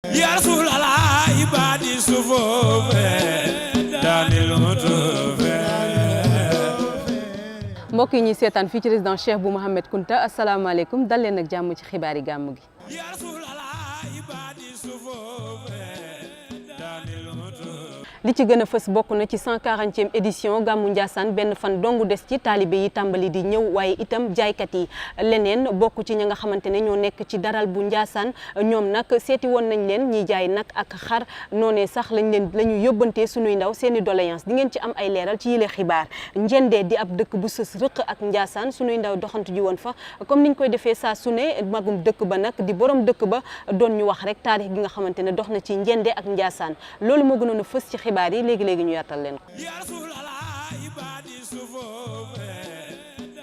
يا رسول الله عبادي صفوف داني المطوف mbokk yi ñuy seetaan fii ci résidence Cheikh Bou Mouhamed Kounta asalaamaaleykum dal leen ak jàmm ci xibaari gàmmu gi. يا رسول الله عبادي صفوف داني المطوف li ci gën a fës bokk na ci 140e édition gàmmu Ndiassane benn fan dongu des ci taalibe yi tàmbali di ñëw waaye itam jaaykat yi leneen bokk ci ñi nga xamante ne ñoo nekk ci daral bu Ndiassane ñoom nag seeti woon nañ leen ñiy jaay nag ak xar noonee sax la ñu yóbbantee sunuy ndaw seeni doléance di ngeen ci am ay leeral ci yile xibaar Njende di ab dëkk bu sës rëq ak Ndiassane sunuy ndaw doxantu ji woon fa comme niñ koy defee saa su ne magum dëkk ba nag di borom dëkk ba doon ñu wax rek taarix gi nga xamante ne dox na ci Njende ak Ndiassane loolu moo gënoon a fës ci xibaar yi léegi-léegi ñu yaatal leen ko. يا رسول الله عبادي صفوف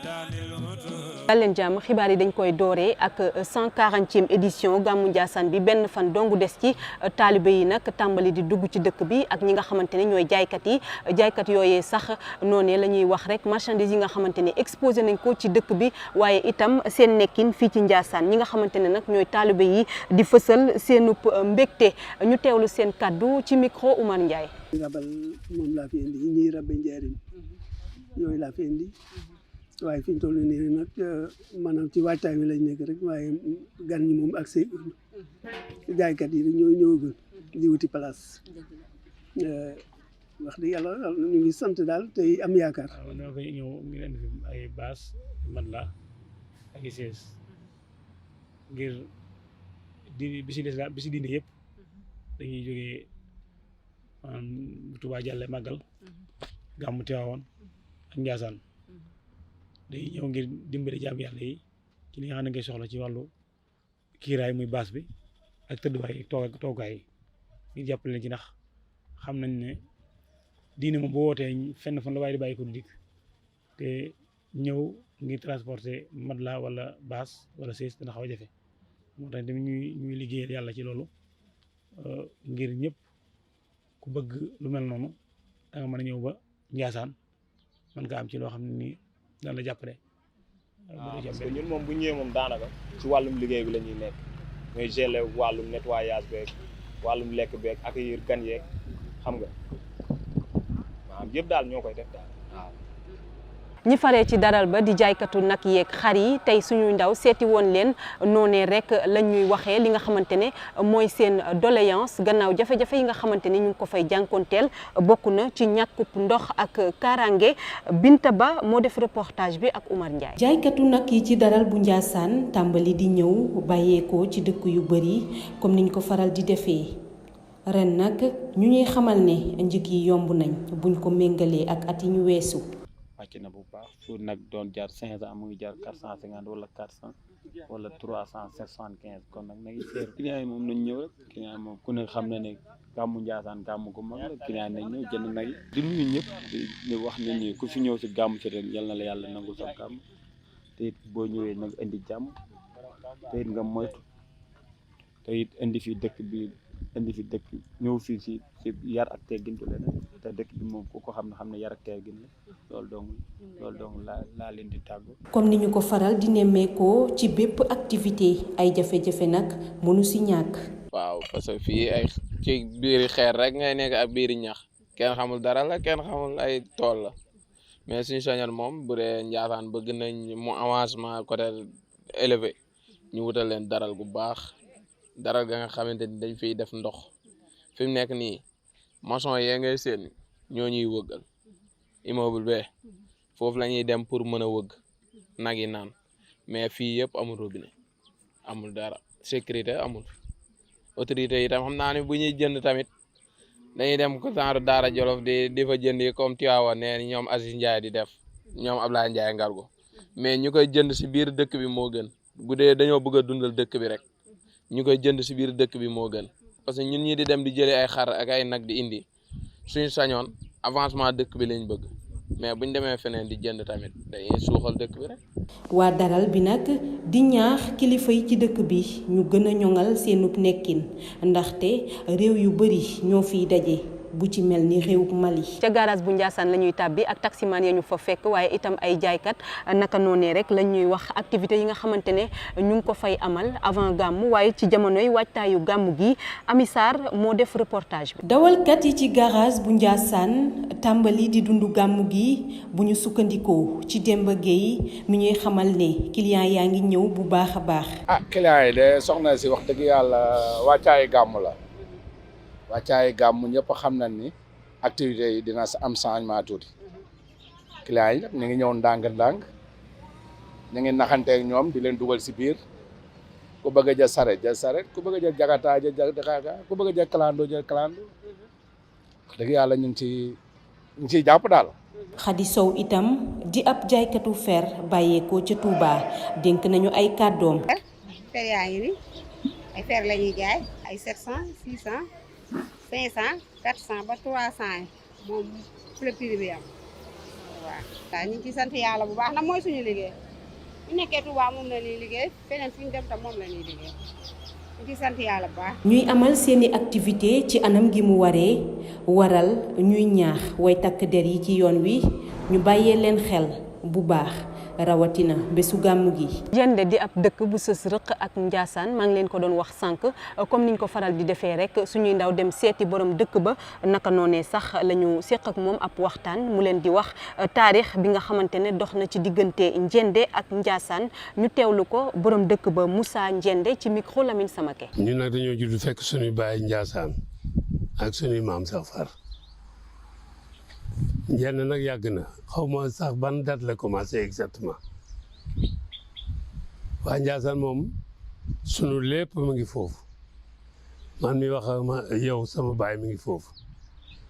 داني المطوف dal leen jàmm xibaar yi dañ koy dooree ak 140e édition gàmmu Ndiassane bi benn fan dongu des ci taalibe yi nag tàmbali di dugg ci dëkk bi ak ñi nga xamante ne ñooy jaaykat yooyee sax noonee la ñuy wax rek marchandise yi nga xamante ne exposé nañ ko ci dëkk bi waaye itam seen nekkin fii ci Ndiassane ñi nga xamante ne nag ñooy taalibe yi di fësal seenub mbégte ñu teewlu seen kaddu ci micro Oumar Ndiaye. rabal moom laa fi indi ñii rabbe njaarim yooyu laa fi indi waaye fi ñu toll nii nag maanaam ci waajtaay wi lañ nekk rek waaye gan ñi moom ak say jaaykat yi rek ñoo ñëwagul di wuti place wax dëgg yàlla ñu ngi sant daal tey am yaakaar. waaw dama koy ñëw ngir indi fi ay baas matelas ak i chaise ngir di bi si diine yëpp dañuy jógee maanaam bu Tuubaa jàlle màggal gàmmu Tiwaawan ak Ndiassane day ñëw ngir dimbali jaam yàlla yi ci li nga xam ne ngay soxla ci wàllu kiiraay muy baas bi ak tëdduwaay ak toogaay yi ngir jàppale leen ci ndax xam nañ ne diine moom boo wootee fenn fan la waaye di bàyyi ko du dikk te ñëw ngir transporter matelas wala baas wala chaise dana xaw a jafe moo tax tamit ñuy liggéeyal yàlla ci loolu ngir ñëpp ku bëgg lu mel noonu da nga mën a ñëw ba Ndiassane mën nga am ci loo xam ne nii daan la jàppale. waaw parce que ñun moom bu ñëwee moom daanaka ci wàllum liggéey bi la ñuy nekk mooy gérer wàllum nettoyage beeg wàllum lekk beeg accueillir gan yeeg xam nga maanaam yëpp daal ñoo koy def daal waaw. ñi faree ci daral ba di jaaykatu nag yeeg xar yi tey suñuy ndaw seeti woon leen noonee rek la ñuy waxee li nga xamante ne mooy seen doléance gannaaw jafe-jafe yi nga xamante ni ñu ngi ko fay jànkonteel bokk na ci ñàkkub ndox ak kaaraange Binta Ba moo def reportage bi ak Oumar Ndiaye. jaaykatu nag yi ci daral bu Ndiassane tàmbali di ñëw bàyyeekoo ci dëkk yu bëri comme niñ ko faral di defee ren nag ñu ñuy xamal ne njëg yi yomb nañ buñ ko méngalee ak at yi ñu weesu. wàcc na bu baax su nag doon jar 500 mu ngi jar 450 wala 400 wala 375 kon nag nag seer client yi moom nañ ñëw rek client yi moom ku ne xam na ne gàmmu Ndiassane gàmmu ko mag la client nañ ñëw jënd nag yi di nuyu ñëpp di wax nit ñi ku fi ñëw si gàmmu ci ren yal na la yàlla nangul sa gàmm te it boo ñëwee nag indi jàmm te it nga moytu te it indi fi dëkk ñëw fii si yar ak teggin du leneen te dëkk bi moom ku ko xam ne yar ak teggin la loolu dong laa leen di tàggu. comme ni ñu ko faral di nemmeekoo ci bépp activité ay jafe-jafe nag mënu si ñàkk. waaw parce que fii ay ci biiri xeer rek ngay nekk ak biiri ñax kenn xamul dara la kenn xamul ay tool la mais suñu soñoon moom bu dee Ndiassane bëgg nañ mu avancement côté élevé ñu wutal leen daral gu baax. daral ga nga xamante ni dañ fiy def ndox fi mu nekk nii maçon yee ngay seen ñoo ñuy wëggal immeuble bee foofu la ñuy dem pour mën a wëgg nag yi naan mais fii yëpp amul robinet amul dara sécurité amul autorité yi tam xam naa ne bu ñuy jënd tamit dañuy dem ko genre Daara Jolof di fa jënd yi comme Tivaouane nee ñoom Aziz Ndiaye di def ñoom Ablaye Ndiaye Ngargo mais ñu koy jënd si biir dëkk bi moo gën bu dee dañoo bëgg a dundal dëkk bi rek ñu koy jënd si biir dëkk bi moo gën parce que ñun ñi di dem di jëlee ay xar ak ay nag di indi suñu sañoon avancement dëkk bi lañ bëgg mais buñ demee feneen di jënd tamit dañuy suuxal dëkk bi rek. waa daral bi nag di ñaax kilifa yi ci dëkk bi ñu gën a ñoŋal seenub nekkin ndaxte réew yu bari ñoo fiy daje bu ci mel ni réewub Mali. ca garage bu Ndiassane la ñuy tàbbi ak taximan ya ñu fa fekk waaye itam ay jaaykat naka noonee rek lañ ñuy wax activité yi nga xamante ne ñu ngi ko fay amal avant gàmmu waaye ci jamonoy waajtaayu gàmmu gi Ami Sarr moo def reportage bi. dawalkat yi ci garage bu Ndiassane tàmbali di dundu gàmmu gi bu ñu sukkandikoo ci Demba Gueye mi ñuy xamal ne client yaa ngi ñëw bu baax a baax. client yi de soxna si wax dëgg yàlla wàccaayu gàmmu la wàccaayu gàmmu ñëpp xam nañ ni activités yi dina am changement tuuti client yi nag ñu ngi ñëw ndànk-ndànk ñu ngi naxanteeg ñoom di leen dugal si biir ku bëgg a jël saret ku bëgg a jël jagata jël jagata ku bëgg a jël clando jël clando wax dëgg yàlla ñu ngi ciy jàpp daal. Khady Sow itam di ab jaaykatu fer bàyyeekoo ca Touba dénk nañu ay kàddoom. fer yaa ngi ni ay fer la ñuy jaay ay 700 600 500 400 ba 300 moom fu la prix bi am waaw ñu ngi ciy sant yàlla bu baax nag mooy suñu liggéey bu nekkee Touba moom la ñuy liggéey feneen fu ñu dem tam moom la ñuy liggéey ñu ciy sant yàlla bu baax. ñuy amal seeni activité ci anam gi mu waree waral ñuy ñaax way takk der yi ci yoon wi ñu bàyyee leen xel bu baax rawatina bésu gàmmu gi. Njende di ab dëkk bu sës rëq ak Ndiassane maa ngi leen ko doon wax sànq comme niñ ko faral di defee rek suñuy ndaw dem seeti borom dëkk ba naka noonee sax la ñu seq ak moom ab waxtaan mu leen di wax taarix bi nga xamante ne dox na ci diggante Njende ak Ndiassane ñu teewlu ko borom dëkk ba Moussa Njende ci micro Lamine Samake. ñun nag dañoo judd fekk suñuy baay Ndiassane ak suñuy maam sax far Njende nag yàgg na xaw ma sax ban date la commencé exactement waa Ndiassane moom sunu lépp mu ngi foofu man mi wax ma yow sama baay mi ngi foofu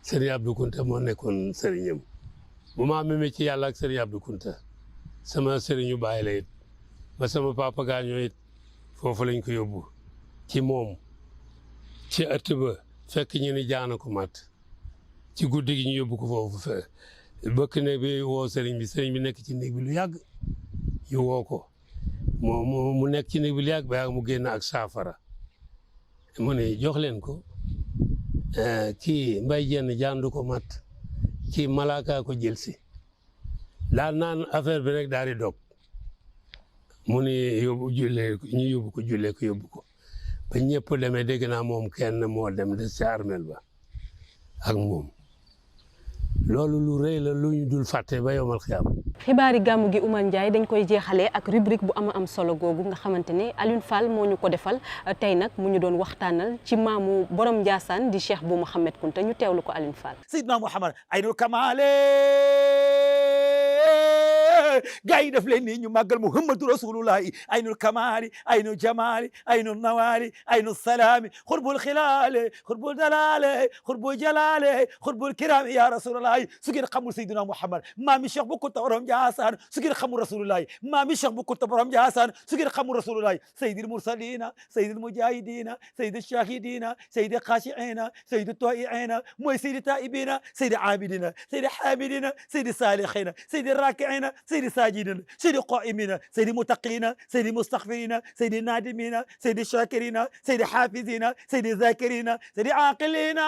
Serigne Abdou Kounta moo nekkoon sëriñam bu ma amee ci yàlla ak Serigne Abdou Kounta sama sëriñu baay la it ba sama papa gaañoo it foofu lañ ko yóbbu ci moom ci ëtt ba fekk ñu ni jaana ko mat ci guddi gi ñu yóbbu ko foofu bëkk néeg bi woo sëriñ bi nekk ci néeg bi lu yàgg ñu woo ko mu nekk ci néeg bi lu yàgg ba yàgg mu génn ak saafara mu ne jox leen ko kii mbay jenn jaandu ko mat kii malaaka ko jël si daal naan affaire bi rek daal di dog mu ne yóbbu ñu yóbbu ko jullee ko yóbbu ko ba ñëpp demee dégg naa moom kenn moo dem des ca armel ba ak moom loolu lu rëy la lu ñu dul fàtte ba yowmal xiyaam. xibaari gàmmu gi Oumar Ndiaye dañ koy jeexalee ak rubrique bu am solo googu nga xamante ne Alioune Fall moo ñu ko defal tey nag mu ñu doon waxtaanal ci maamu borom Ndiassane di Cheikh Bou Mouhamed Kounta ñu teewlu ko Alioune Fall. Seydina Mouhamad aynul kamaale gaa yi def leen nii ñu màggal Muhammadu Rasulullahi aynul kamaali aynul jamaali aynul nawaali aynul salaami xurbul xilaale xurbul dalaale xurbul jalaale xurbul kiraami ya Rasulullahi su ngeen xamul Seydina Mouhamad maami Cheikh Bou Kounta borom Ndiassane su ngeen xamul Rasulullahi maami Cheikh Bou Kounta borom Ndiassane su ngeen xamul Rasulullahi sayyidil mursalina sayyidil mujahidina sayyidil shahidina sayyidil khashiina sayyidil ta'iina mooy sayyidil taibina sayyidil abidina sayyidil hamidina sayyidil salihina sayyidil rakiina sayyidil sajidina sayyidil qaimina sayyidil muttaqina sayyidil mustaghfirina sayyidil nadimina sayyidil shakirina sayyidil hafizina sayyidil zakirina sayyidil aqilina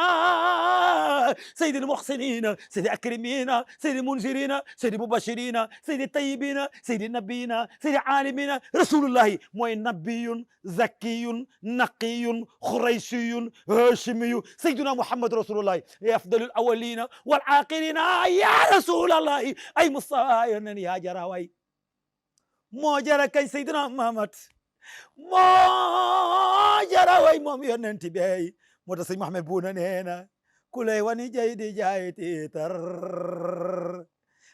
sayyidil muhsinina sayyidil akrimina sayyidil munzirina sayyidil mubashirina sayyidil tayyibina sayyidil nabiyina sayyidil alimina rasulullahi mooy nabiyun zakiyun naqiyun khurayshiyun hashimiyun sayyiduna muhammad rasulullahi ya afdalul awwalina wal akhirina ya rasulullahi ay mustafa ya jaraway moo jara kay sayyiduna muhammad moo jaraway moom yonenti bey moo tax sëñ Muhammad Buuna neena ku lay wani jay di jaay tiitar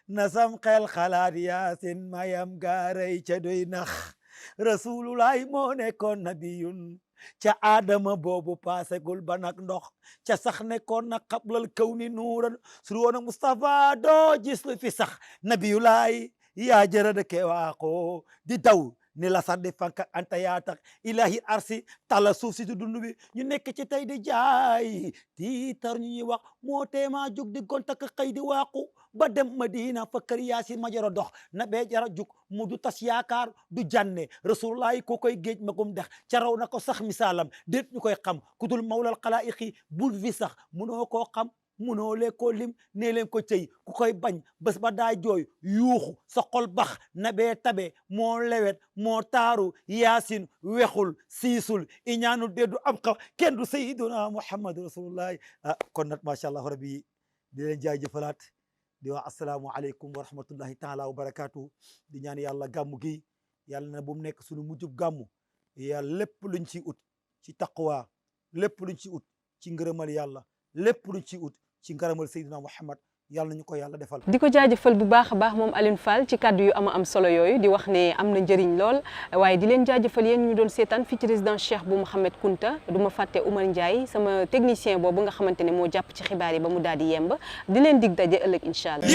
nasam xel xalaat yaasin mayam gaaray ca doy nax rasulullahi moo nekkoon nabiyun ca Adama boobu paasegul ba nag ndox ca sax nekkoon na qablal kawni nuuran sur woon Mustafa doo gis lu fi sax nabiyullahi yaa jara de ke waaqo di daw ni la sax di fanka anta yaa tax ilahi arsi tala suuf si dund bi ñu nekk ci tey di jaay tiitar ñu ñuy wax moo teema jug di gontak xëy di waaqu ba dem Madina fa kër Yaasin ma jara dox na bee jara jug mu du tas yaakaar du jànne rasulullahi ko koy géej magum dex ca raw na ko sax misaalam déet ñu koy xam ku dul mawlal xalaa'iqi bul fi sax munoo koo xam munoo lee ko lim nee leen ko cëy ku koy bañ bés ba daa jooy yuuxu sa xol bax nabee tabe moo lewet moo taaru yaasin wexul siisul iñaanul deddu am xam kenn du sayyiduna muhammadu rasulullahi kon nag macha allah rabbi di leen jaajëfalaat di wax asalaamu aleykum wa rahmatullahi taala wa barakaatu di ñaan yàlla gàmmu gi yàlla na bu mu nekk suñu mujjub gàmmu yàlla lépp luñ ci ut ci taqwa lépp luñ ci ut ci ngërëmal yàlla lépp luñ ci ut ci ngërëmal Seydina Muhammad yàlla nañu ko yàlla defal. di ko jaajëfal bu baax a baax moom Alioune Fall ci kàddu yu am solo yooyu di wax ne am na njëriñ lool waaye di leen jaajëfal yéen ñu doon seetaan fii ci résidence Cheikh bu Mouhamed Kunta du ma fàtte Oumar Ndiaye sama technicien boobu nga xamante ne moo jàpp ci xibaar yi ba mu daal di yemb di leen dig daje ëllëg incha allah.